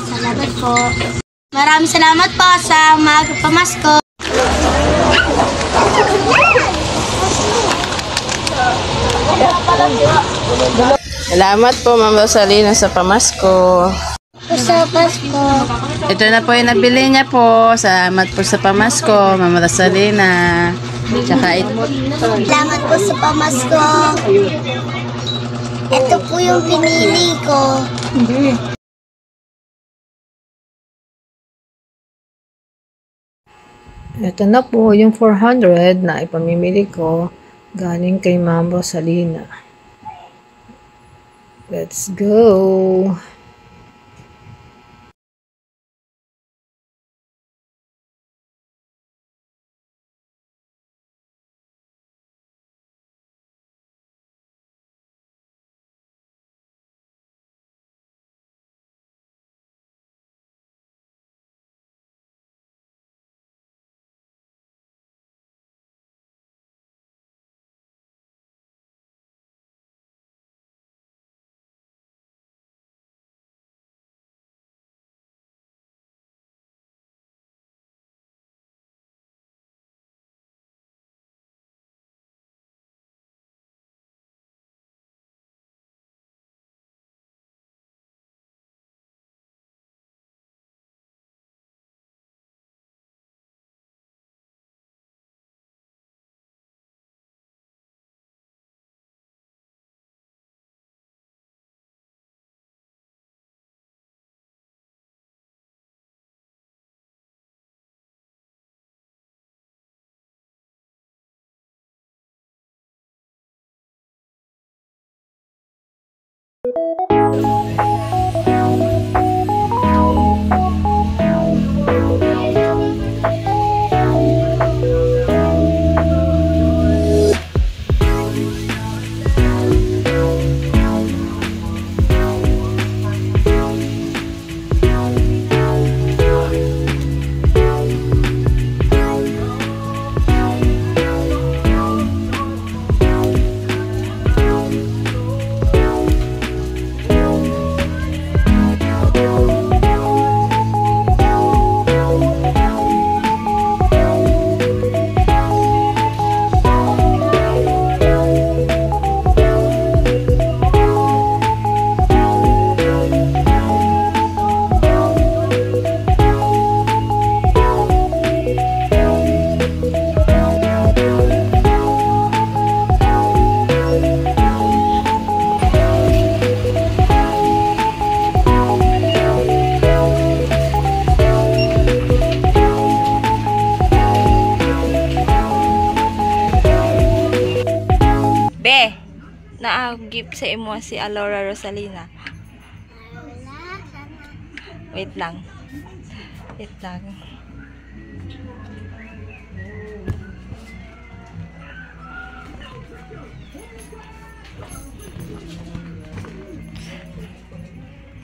Salamat po. Maraming salamat po sa magpamasko. Salamat po, Ma'am Rosalina, sa pamasko. Sa Pasko. Ito na po yung nabili niya po. Salamat po sa pamasko, Ma'am Rosalina. Tsaka ito. Salamat po sa pamasko. Ito po yung pinili ko. Ito na po yung 400 na ipamimili ko galing kay Ma'am Rosalina. Let's go! Gift sa imo si Alora Rosalina. Wait lang. Wait lang.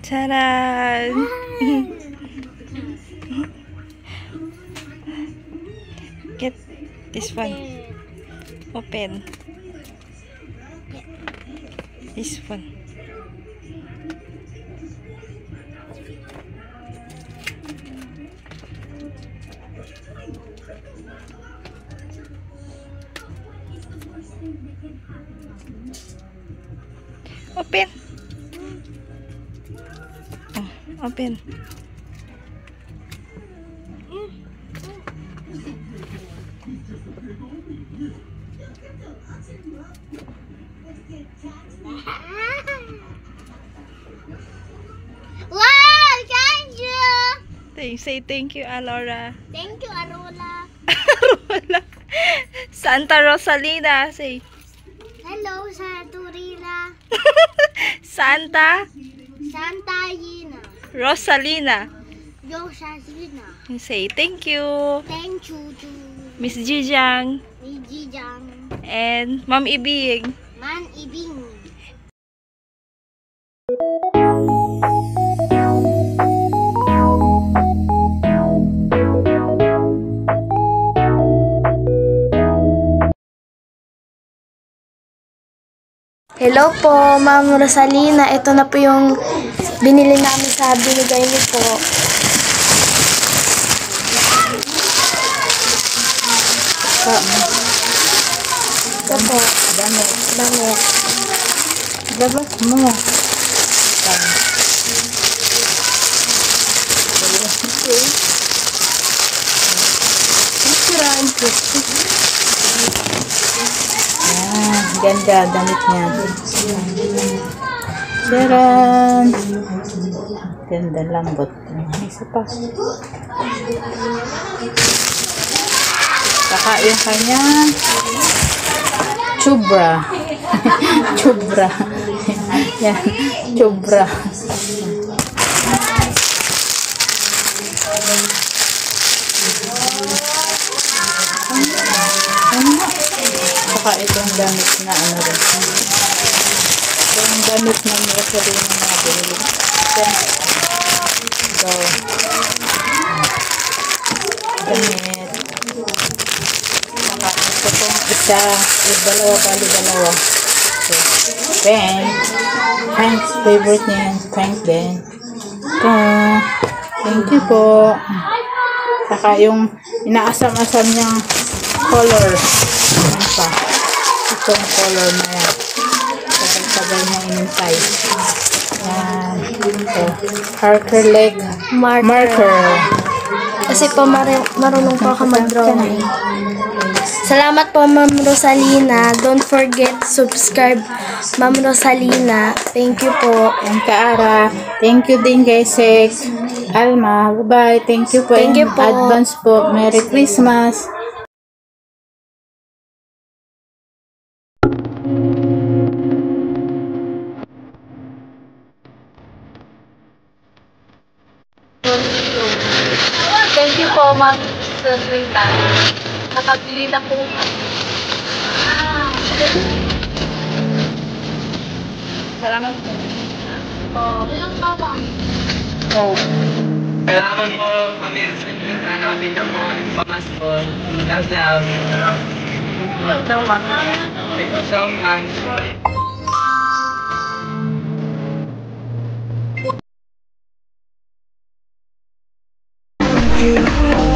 Taran! Get this one. Open. This one. Open. Oh, open. Wow! Thank you! Say thank you, Alora. Thank you, Arola. Arola. Santa Rosalina. Say. Hello, sa Turila. Santa Santayina. Rosalina. Rosalina. Say thank you, Thank you to Miss Jijang Mijijang. and Ma'am Ibing. Man Ibing. Hello po, Ma'am Rosalina. Ito na po yung binili namin sa binigay niyo po. Ito po. Damit. Labas mo. Ganda damit niya. Sharon. Ganda lambot. Isa pa. Saka yung kanya chubra. Chubra. Yan. Chubra. Saka itong damit na ano rin. Itong damit na Rosalina na mga binili. So, damit. Saka ito pong isa, dalawa. So, pen. Thanks, favorite niya. Thanks, Ben. Ito. Thank you po. Saka yung inaasam-asam niyang color. Yan pa. Itong color na yan. Sabay-sabay niya inintay. Yan. Ito. Acrylic marker. Kasi po marunong po ako mag-drawing. Salamat po, Ma'am Rosalina. Don't forget to subscribe, Ma'am Rosalina. Thank you po. Yan Kaara. Thank you din kay Sek. Alma. Goodbye. Thank you po. Thank you po. Advance po. Merry Christmas. Thank you po, Ma'am Rosalina. Nakabili na po. Salamat po. Ilang baba? Oh. Kailangan mo kami na mo pamasko. Kasam.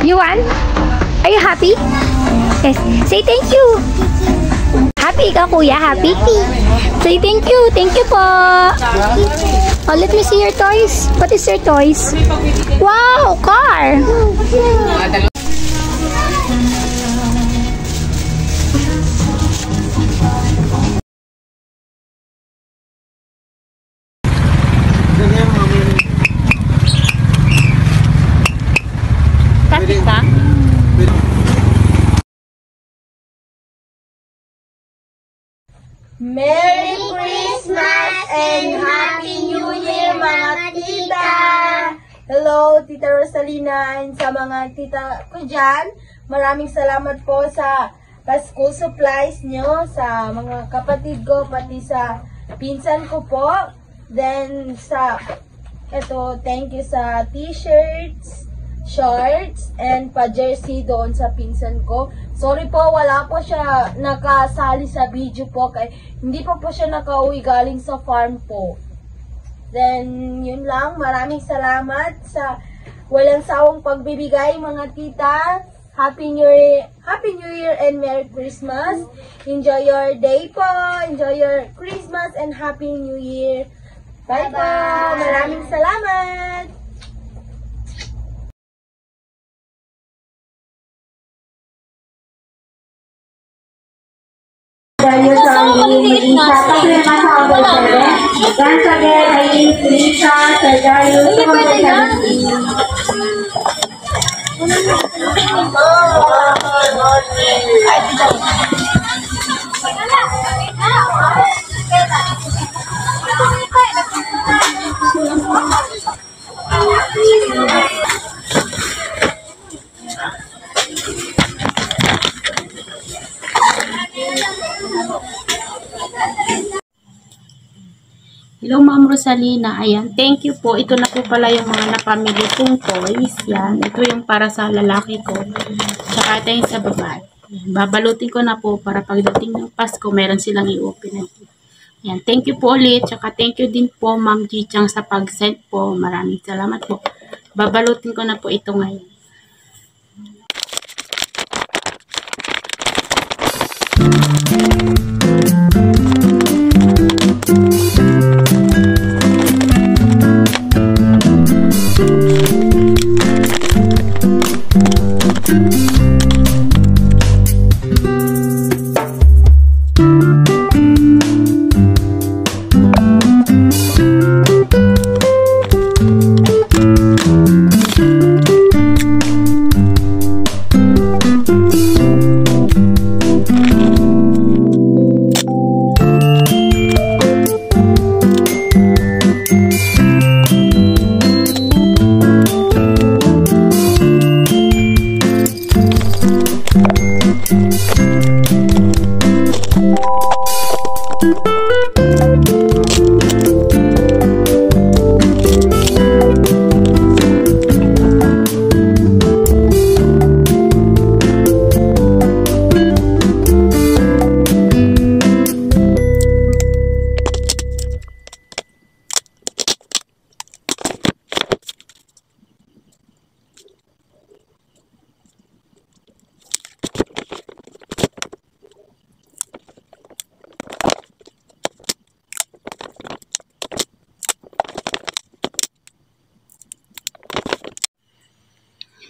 You won? Are you happy? Yes. Say thank you. Happy ka, kuya? Happy? Say thank you. Thank you po. Oh, let me see your toys. What is your toys? Wow, car. Tapos ka? Merry Christmas and Happy New Year, mga tita! Hello, Tita Rosalina, and sa mga tita ko dyan, maraming salamat po sa school supplies nyo, sa mga kapatid ko, pati sa pinsan ko po. Then, thank you sa t-shirts, shorts, and pa-jersey doon sa pinsan ko. Sorry po, wala po siya nakasali sa video po. Kaya hindi po siya nakauwi galing sa farm po. Then, yun lang. Maraming salamat sa walang sawang pagbibigay, mga tita. Happy New Year and Merry Christmas. Enjoy your day po. Enjoy your Christmas and Happy New Year. Bye po. Maraming salamat. Once again, I need Lisa, Sergio, Hello, Ma'am Rosalina. Ayan, thank you po. Ito na po pala yung mga napamili kong toys. Yan, ito yung para sa lalaki ko. Tsaka ito yung sa babae. Babalutin ko na po para pagdating ng Pasko, meron silang i-open. Yan, thank you po ulit. Tsaka thank you din po Ma'am Jichang sa pag-send po. Maraming salamat po. Babalutin ko na po ito ngayon.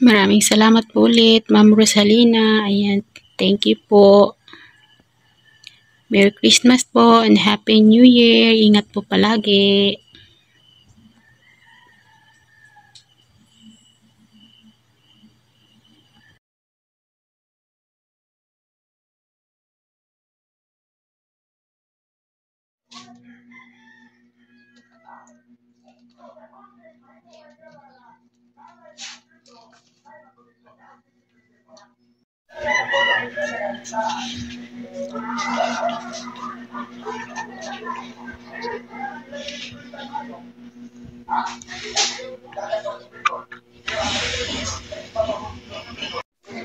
Maraming salamat po ulit, Ma'am Rosalina. Ayan, thank you po. Merry Christmas po and Happy New Year. Ingat po palagi.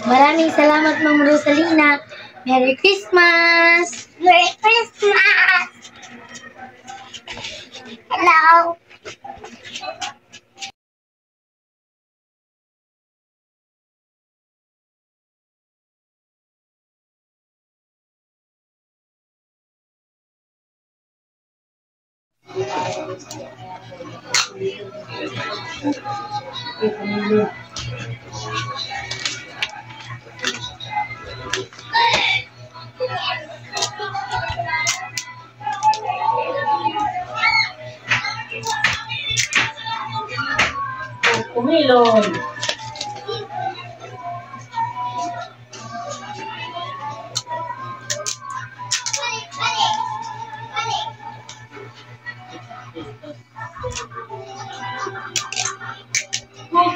Maraming salamat, Ma'am Rosalina. Merry Christmas! Merry Christmas! Hello! Kumilon.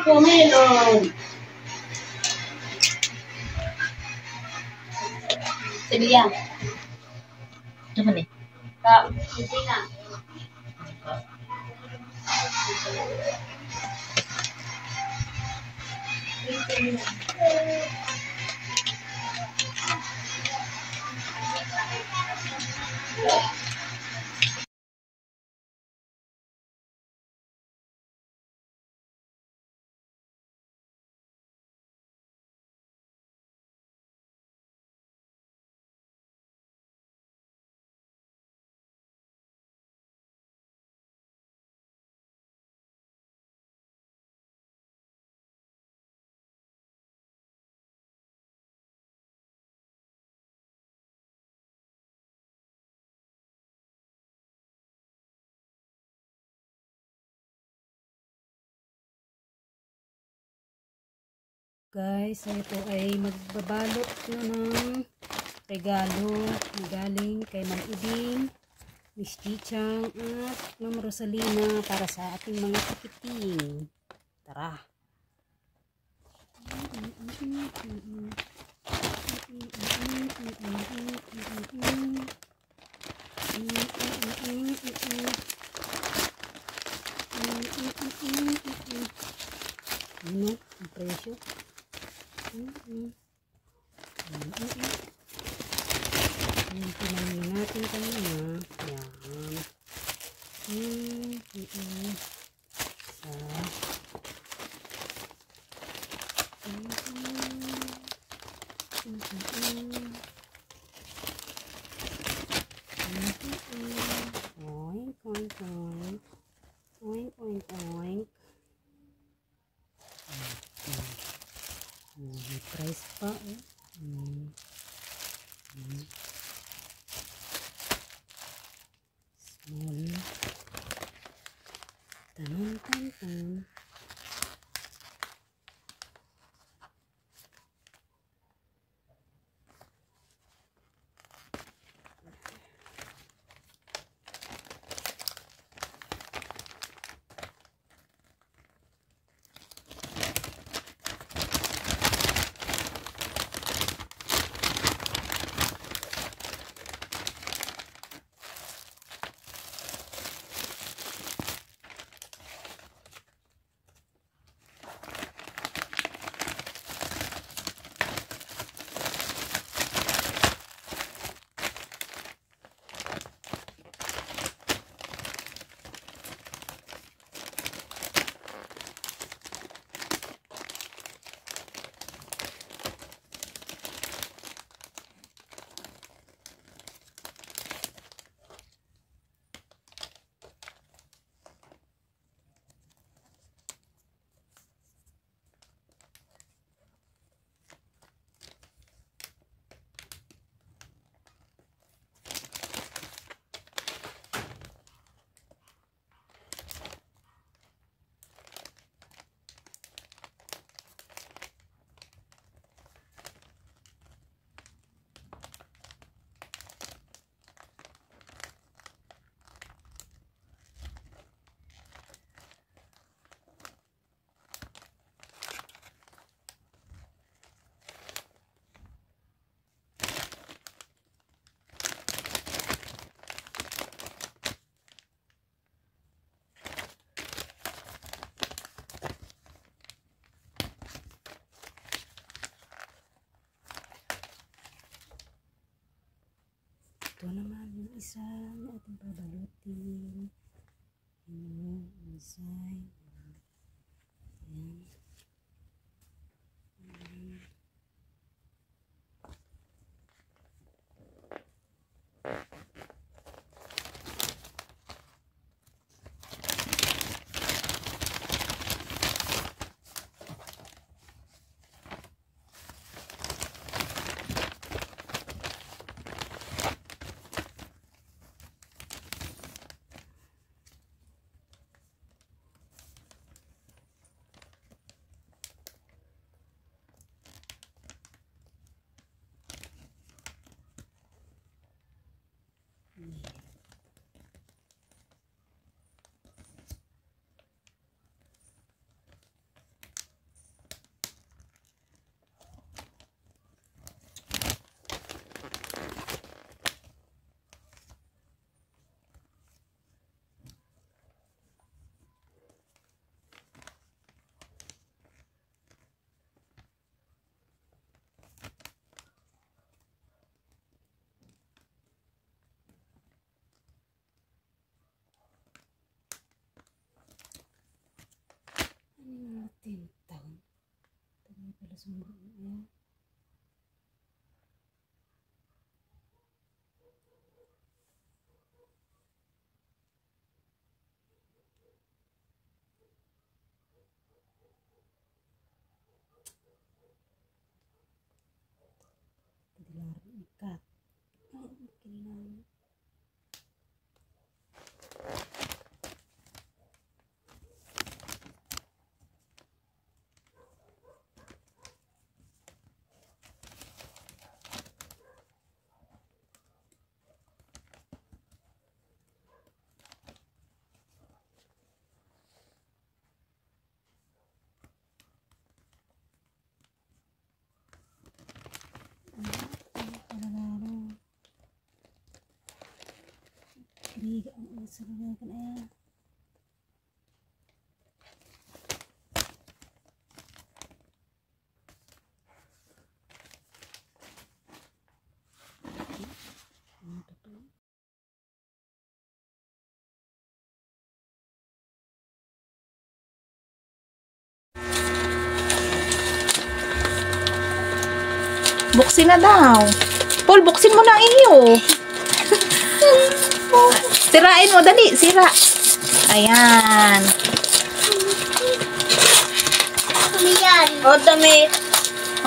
Kumilon. Sige yan. Ano ni? Sige na. Guys, ito ay magbabalot na ng regalo na galing kay Ma'am Ibing, Miss Jichang at Ma'am Rosalina para sa ating mga kapiting. Tara! Ano? Ang presyo? Yung pinangin natin kanina. Yan. Oink, oink, oink. Oink, oink, oink. May price pa, eh. Small. Tanon, tan, tan. Ito naman yung isa na ating pabalutin. Yung design. Ayan. Taon. Taon pala sumuro. Ayan. Dilar ikat. Ay, kailangan. Kiriga ang sarang kan ayan. Buksin na daw. Paul, buksin mo na iyo. Sirain mo, dali. Sira. Ayan. Yan. O, damit.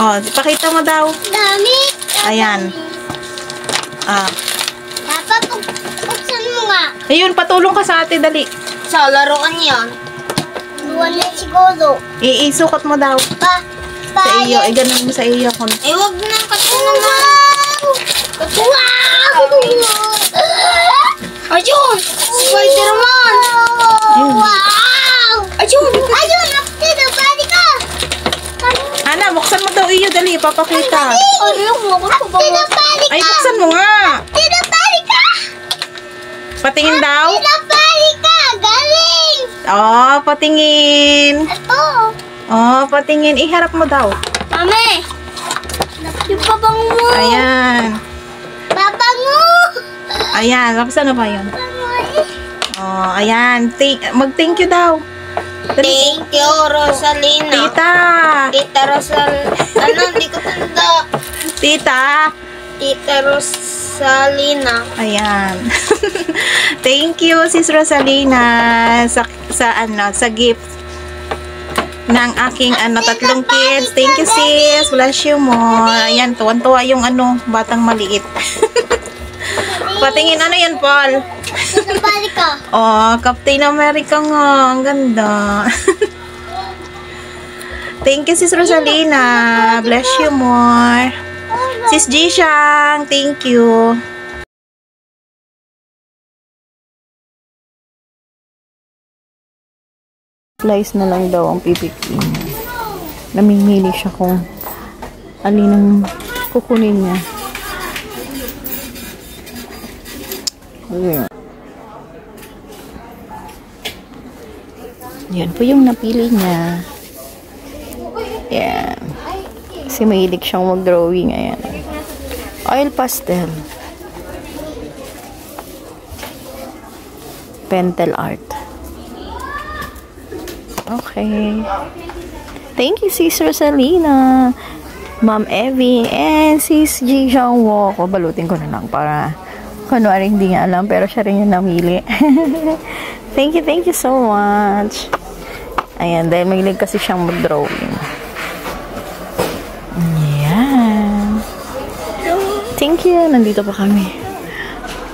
Oh, pakita mo daw. Damit. Ayan. Ah. Dapat buksan mo nga. Ayun, patulong ka sa ate, dali. Sa laruan yan. Wala siguro. Iisukot mo daw. Sa iyo. Ganun mo sa iyo. Eh, wag na kasi naman. Wow! Ayun! Spider-Man! Wow! Ayun! Ayun! Napinabali ka! Ana, buksan mo daw iyo, dali. Papakita. Ayun mo. Pinabali Ay, ka! buksan mo nga. Pinabali ka! Patingin daw. Pinabali ka! Galing! Oh, patingin. Ito! Oh, patingin. Iharap mo daw. Mami! Yung pabango mo! Ayan. Pabango! Ayan. Tapos ano ba yun? Oh, ayan. Mag-thank you daw. Dali. Thank you, Rosalina. Tita. Tita Rosal... Ano, hindi ko tanda. Tita. Tita Rosalina. Ayan. Thank you, Sis Rosalina, sa gift ng aking 3 kids. Thank you, sis. Bless you more. Ayan, tuwan-tuwa yung batang maliit. Patingin, ano yan, Paul? Pinabali ka! Oh, Captain America nga. Ang ganda. Thank you, Sis Rosalina. Bless you more. Sis Jishang, thank you. Supplies na lang daw ang pipiliin niya. Namimili siya kung alin ang kukunin niya. Ayan. Yan po yung napili niya. Yan. Kasi mahilig siyang mag-drawing. Ayan. Oil pastel. Pentel art. Okay. Thank you, Sis Rosalina, Ma'am Evie, and Sis Ji Xiangwo. Balutin ko na lang para kunwari hindi niya alam, pero siya rin yung namili. Thank you so much. Ayan, dahil mahilig kasi siyang mag-drawing. Ayan. Thank you. Nandito pa kami.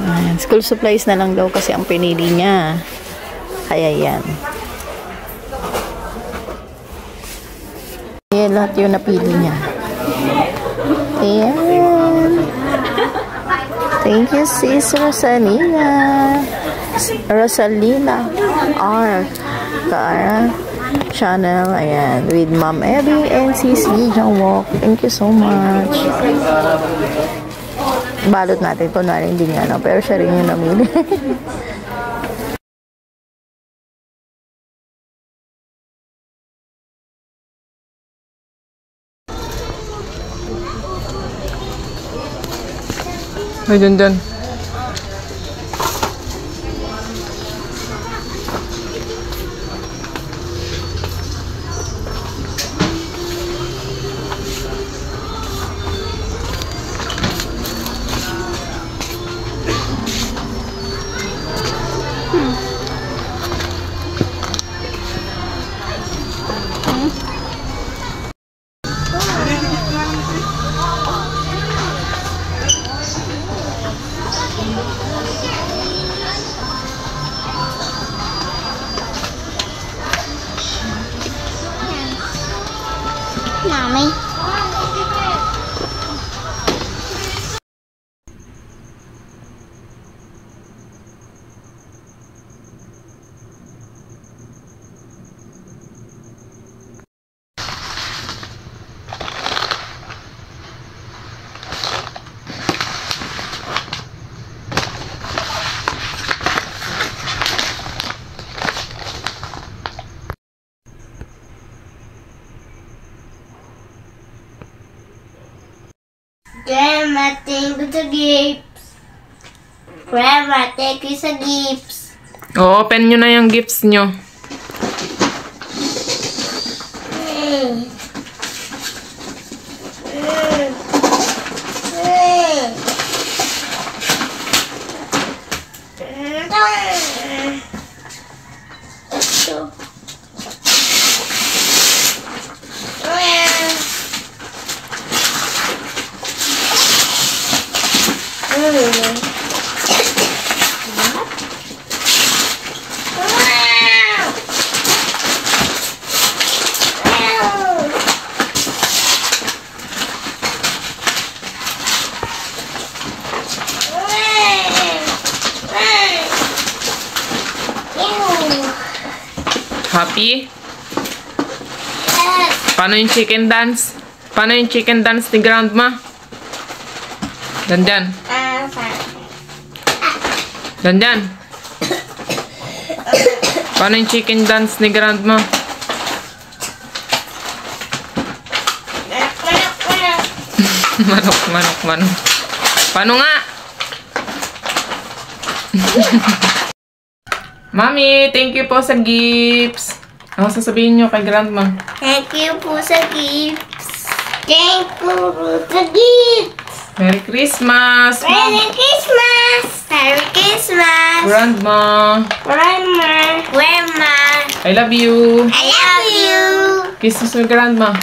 Ayan. School supplies na lang daw kasi ang pinili niya. Kaya yan. Ayan, lahat yung napili niya. Ayan. Thank you, Sis Rosalina. Rosalina R. Kara channel. Ayan. With Ma'am Evie and Sis Lee Jangwok. Thank you so much. Balot natin. Kunwari hindi niya alam. Pero siya rin yung namili. Ay, dyan. Mami. Grandma, thank you sa gifts. Grandma, thank you sa gifts. Open nyo na yung gifts nyo. Happy? Paano yung chicken dance? Paano yung chicken dance ni Grandma? Dandan. Dandan. Paano yung chicken dance ni Grandma? Manok. Paano nga? Mami, thank you po sa gifts. Ano sasabihin nyo kay Grandma? Thank you po sa gifts. Thank you po sa gifts. Merry Christmas! Merry Christmas! Merry Christmas! Grandma! Grandma! I love you! I love you! Kisses with Grandma.